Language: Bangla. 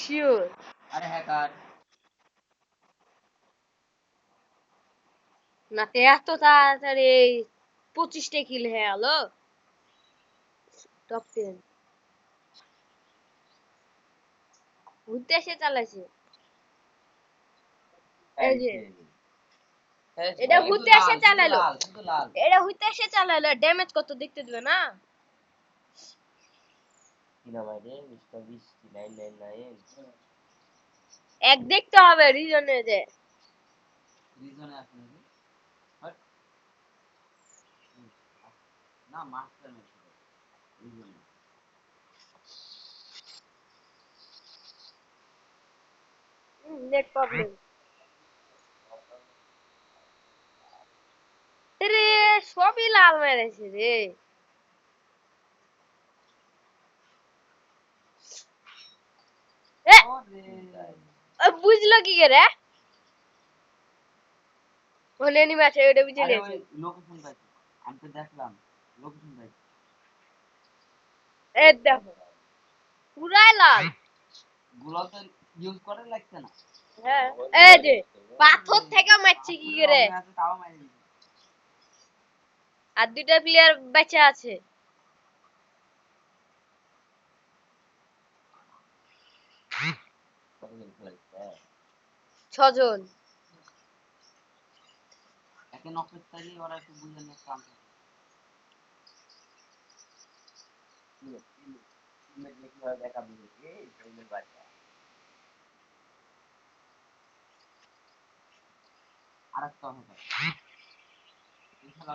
শিওর আরে হ্যাকার না তে এত তাড়াতাড়ি 25টা কিল হয়ে গেল টপ 10 ঘুরতে এসে চালাইছে এই যে এটা ঘুরতে এসে চালালো এটা ঘুরতে এসে চালালো ড্যামেজ কত দেখতে দিবে না কি নাম আইডি মিস্টার 20999 এক দেখতে হবে রিজনে যে রিজনে আছে নাকি হট না মাস্টার ম্যাচ রিজনে নেট প্রবলেম রে সবই লাল মেরেছে রে বুঝলো কি করে ওনে নি ম্যাচে ওটা বুঝে আরে নিয়েছে ওই লোকেশন পাইছি আমি তো দেখলাম লোকেশন পাইছি এই দেখো পুরাই লাল গুলো তো ইউজ করে লাগছে না হ্যাঁ এই যে পাথর থেকে মারছে কি করে আছে তাও মারি দিছে আর দুইটা প্লেয়ার বেঁচে আছে কতদিন খেলাইছে 6 জন একে নক করতে গিয়ে ওরা একটু বুঝে নিয়ে কাম টিমমেট নে কিভাবে ব্যাকআপ দিয়েছে এই জঙ্গল বাচ্চা আরেকটা হবে এই খেলা